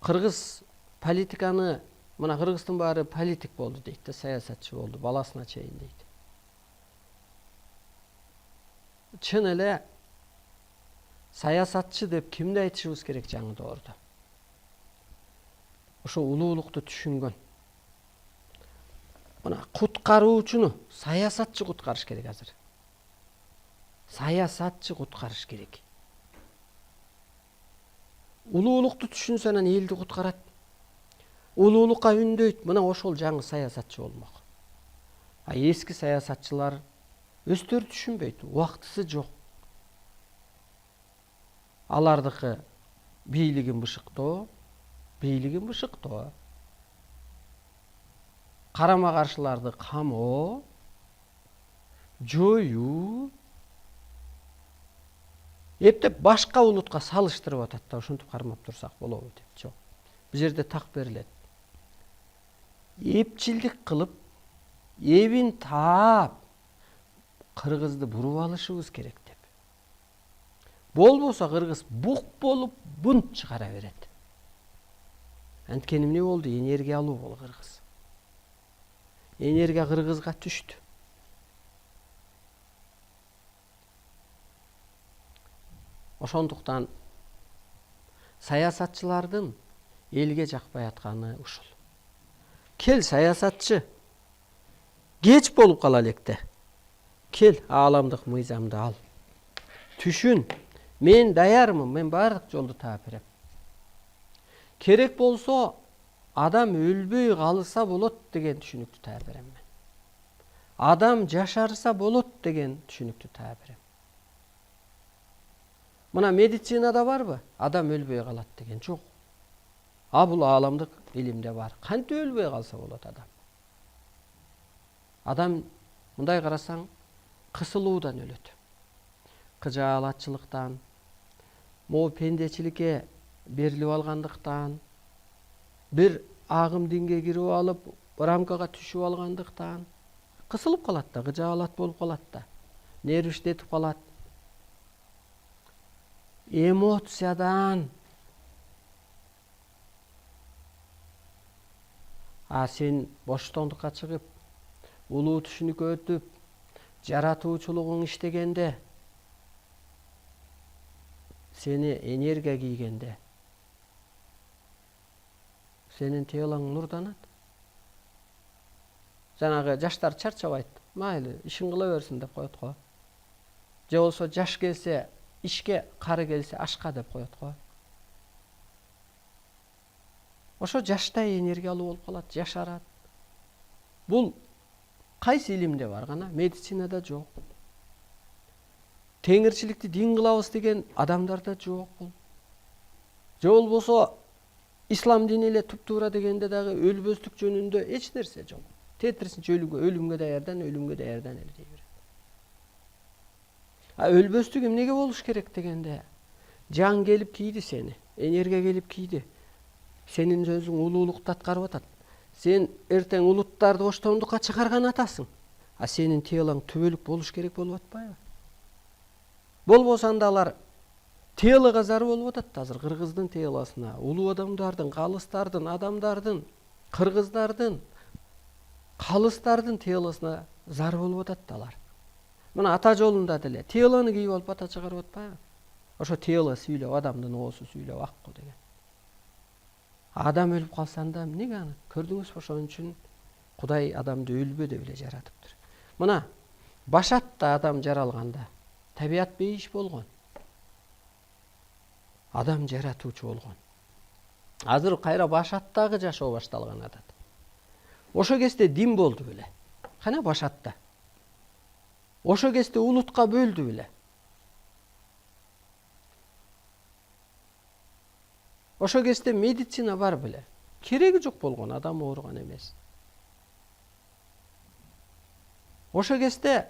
Кыргыз политиканы, мына Кыргыздын баары политик болду дейт да, саясатчы болду баласына чейин дейт. Чын эле саясатчы деп кимди айтышыбыз керек жаңы доордо? Ошо улуулукту түшүнгөн. Мына куткаруучуну саясатчы куткарыш керек азыр. Саясатчы куткарыш керек. Улуулукту түшүнсө анан элди куткарат. Улуулукка үндөйт. Мына ошол жаңы саясатчы болмок. А эски саясатчылар өздөрү түшүнбөйт, убактысы жок. Алардыкы бийлигин бышыктоо, карама каршыларды камоо, жоюу, эптеп башка улутка салыштырып атат да, ошентип кармап турсак болобу деп. Жок. Бул жерде так берилет. Эпчилдик кылып, эбин таап, кыргызды буруп алышыбыз керек деп. Болбосо кыргыз бук болуп бунт чыгара берет. Анткени эмне болду? Энергия алуу болду кыргыз. Энергия кыргызга түштү. Ошондуктан саясатчылардын элге жакпай атканы ушул. Кел саясатчы, кеч болуп кала электе. Кел, ааламдык мыйзамды ал. Түшүн, мен даярмын, мен бардык жолду таап берем. Керек болсо, адам өлбөй калса болот деген түшүнүктү таап берем мен. Адам жашарса болот деген түшүнүктү таап берем. Мына медицинада барбы? Адам өлбөй калат деген жок. А бул ааламдык илимде бар. Кантип өлбөй калса болот адам? Адам мындай карасаң кысылуудан өлөт. Кыжаалатчылыктан, могу пендечиликке берилип алгандыктан, бир агым динге кирип алып, рамкага түшүп алгандыктан кысылып калат да, кыжаалат болуп калат да, нервиштетип калат. Эмоциядан. А сен боштондукка чыгып, улуу түшүнүккө өтүп, жаратуучулугуң иштегенде, сени энергия кийгенде, сенин телоң нурданат. Жанагы жаштар чарчабайт. Майлы, ишин кыла берсин деп коет го. Же болсо жаш келсе ишке, кары келсе ашка деп коет го. Ошо жаштай энергия алуу болуп калат, жашарат. Бул кайсы илимде бар гана, медицинада жок. Теңирчиликти дин кылабыз деген адамдарда жок бул. Же болбосо ислам дини эле туп-туура дегенде дагы өлбөстүк жөнүндө эч нерсе жок. Тетирсинчи өлүмгө даярдан эле дей берет. А өлбөстүк эмнеге болуш керек дегенде, жан келип кийди сени, энергия келип кийди. Сенин өзүң улуулукту аткарып атат. Сен эртең улуттарды боштондукка чыгарган атасың. А сенин телоң түбөлүк болуш керек болуп атпайбы? Болбосо анда алар телога зар болуп атат да, азыр кыргыздын телосуна, улуу адамдардын, калыстардын, адамдардын, кыргыздардын, калыстардын телосуна зар болуп атат да алар. Мына ата жолунда деле телону кийип алып ата чыгарып атпайбы? Ошо тело сүйлөп, адамдын оосу сүйлөп акку деген. Адам өлүп калса анда эмнеге аны? Көрдүңүзбү, ошон үчүн Кудай адамды өлбө деп эле жаратыптыр. Мына башатта адам жаралганда табият бейиш болгон. Адам жаратуучу болгон. Азыр кайра башаттагы жашоо башталган атат. Ошо кезде дин болду беле. Кана башатта. Ошо кезде улутка бөлдү беле. Ошо кезде медицина бар беле. Кереги жок болгон, адам ооруган эмес. Ошо кезде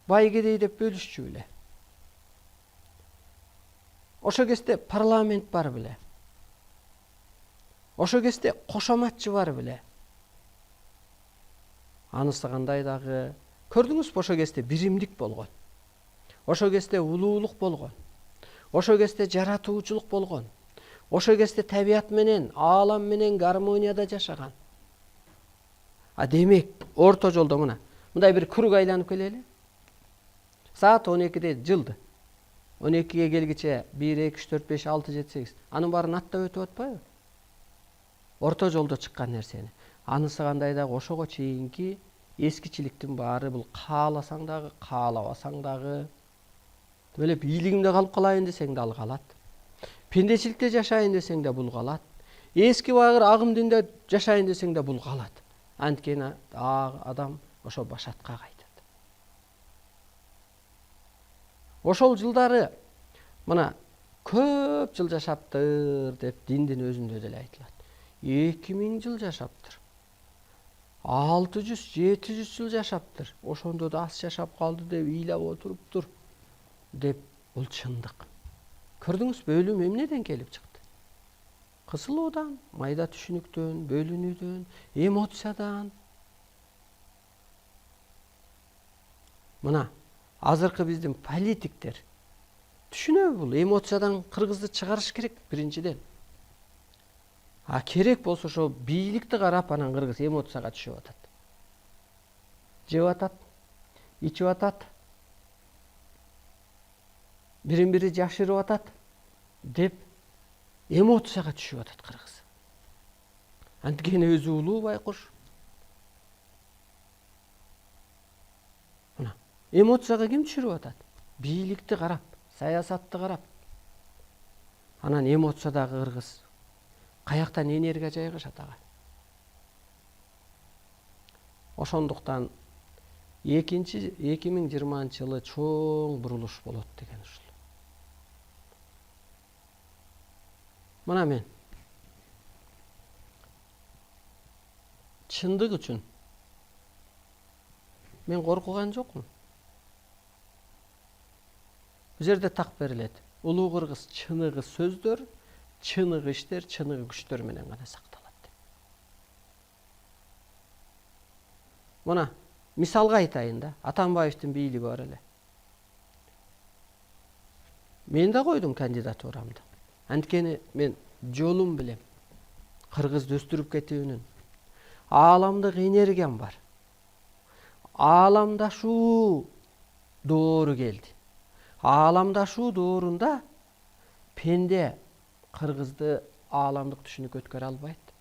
бай кедей деп бөлүшчү беле. Ошо кезде парламент бар беле. Ошо кезде кошоматчы бар беле. Анысы кандай дагы? Көрдүңүзбү, ошо кезде биримдик болгон. Ошо кезде улуулук болгон. Ошо кезде жаратуучулук болгон. Ошо кезде табият менен, аалам менен гармонияда жашаган. Демек, орто жолдо мындай бир круг айланып келели. Саат 12-де жылды. 12-ге келгиче 1, 2, 3, 4, 5, 6, 7, 8. Анын баарын аттап өтүп атпайбы? Орто жолдо чыккан нерсени. Анысы кандай дагы ошого чейинки эскичиликтин баары бул кааласаң дагы, каалабасаң дагы, эле бийлигимде калып калайын десең да ал калат. Пендечиликте жашайын десең да бул калат. Эски багыр агым динде жашайын десең да бул калат. Анткени адам ошо башатка кайтат. Ошол жылдары көп жыл жашаптыр деп диндин өзүндө деле айтылат. 2000 жыл жашаптыр. 600-700 жыл жашаптыр. Ошондо да аз жашап калды деп ыйлап отуруптур деп бул чындык. Көрдүңүзбү, өлүм эмнеден келип чыкты? Кысылуудан, майда түшүнүктөн, бөлүнүүдөн, эмоциядан. Азыркы биздин политиктер түшүнөбү бул эмоциядан кыргызды чыгарыш керек биринчиден. Керек болсо ошо бийликти карап анан кыргыз эмоцияга түшүп атат. Жеп атат, ичип атат, бирин бири жашырып атат деп эмоцияга түшүп атат кыргыз. Анткени өзү улуу байкуш. Эмоцияга ким түшүрүп атат? Бийликти карап, саясатты карап. Анан эмоциядагы кыргыз каяктан энергия жайгашат ага. Ошондуктан 2020-жылы чоң бурулуш болот деген ушул. Мен чындык үчүн мен коркуган жокмун. Бул жерде так берилет. Улуу кыргыз чыныгы сөздөр, чыныгы иштер, чыныгы күчтөр менен гана сакталат. Мисалга айтайын да, Атамбаевдин бийлиги бар эле. Мен да койдум кандидатурамды. Анткени мен жолум билем. Кыргызды өстүрүп кетүүнүн ааламдык энергиям бар. Ааламдашуу доору келди. Ааламдашуу доорунда пенде кыргызды ааламдык түшүнүккө өткөрө албайт.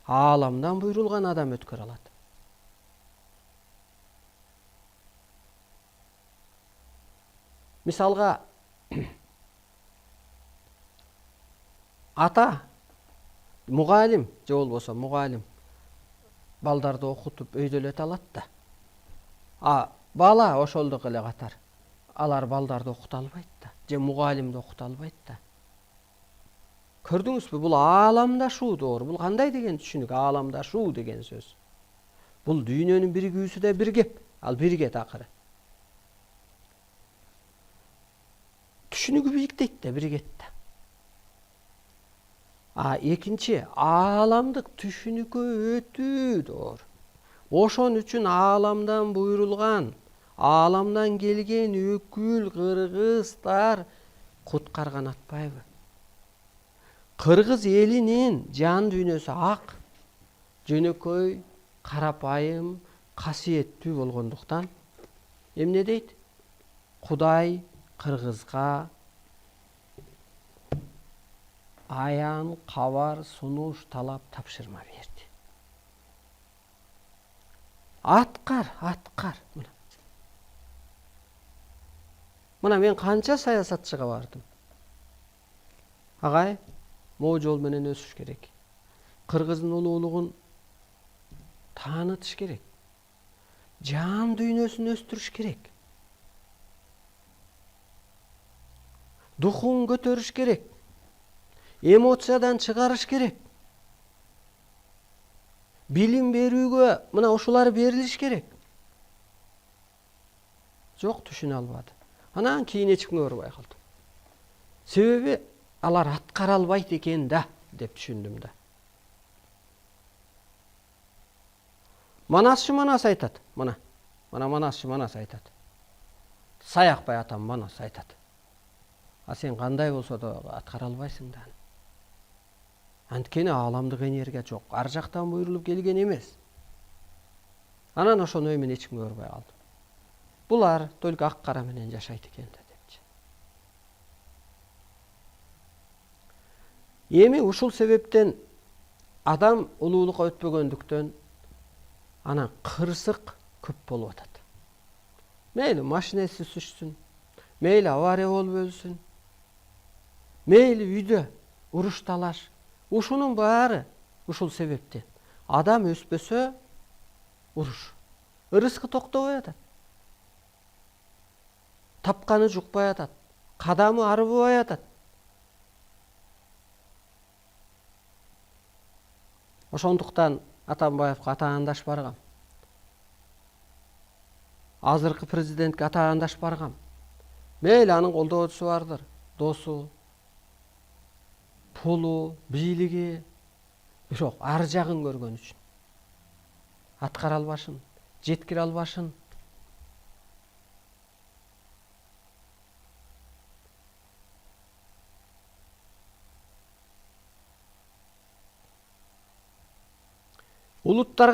Ааламдан буйрулган адам өткөрө алат. Мисалга ата мугалим же болбосо мугалим балдарды окутуп өйдөлөтө алат да. Бала ошолдук эле катар. Алар балдарды окута албайт да, же мугалимди окута албайт да. Көрдүңүзбү, бул ааламдашуу доору. Бул кандай деген түшүнүк? Ааламдашуу деген сөз. Бул дүйнөнүн биригүүсү да биргеп, ал биригет акыры. Түшүнүгү бириктейт да, биригет да. Экинчи, ааламдык түшүнүккө өтүү доору. Ошон үчүн ааламдан буйрулган, ааламдан келген өкүл кыргыздар куткарган атпайбы? Кыргыз элинин жан дүйнөсү ак, жөнөкөй, карапайым, касиеттүү болгондуктан эмне дейт? Кудай кыргызга аян, кабар, сунуш, талап, тапшырма берди. Аткар. Мен канча саясатчыга бардым. Агай, могу жол менен өсүш керек. Кыргыздын улуулугун таанытыш керек. Жан дүйнөсүн өстүрүш керек. Духун көтөрүш керек. Эмоциядан чыгарыш керек. Билим берүүгө ушулар берилиш керек. Жок, түшүнө албады. Анан кийин эч кимге барбай калдым. Себеби алар аткара албайт экен да деп түшүндүм да. Манас айтат. Манас айтат. Саякбай атам Манас айтат. А сен кандай болсо да аткара албайсың да. Анткени ааламдык энергия жок. Ар жактан буйрулуп келген эмес. Анан ошону мен эч кимге көрбөй калдым. Булар только ак кара менен жашайт экен да депчи. Эми ушул себептен адам улуулукка өтпөгөндүктөн анан кырсык көп болуп атат. Мейли машинеси сүшсүн, мейли авария болуп өлсүн, мейли үйдө уруш талаш. Ушунун баары ушул себептен. Адам өспөсө уруш. Ырыскы токтобой атат. Тапканы жукпай атат. Кадамы арыбыбай атат. Ошондуктан Атамбаевка атаандаш баргам. Азыркы президентке атаандаш баргам. Мейли анын колдоочусу бардыр. Досу, пулу, бийлиги. Бирок ар жагын көргөн үчүн. Аткара албашын, жеткире албашын. Улуттарга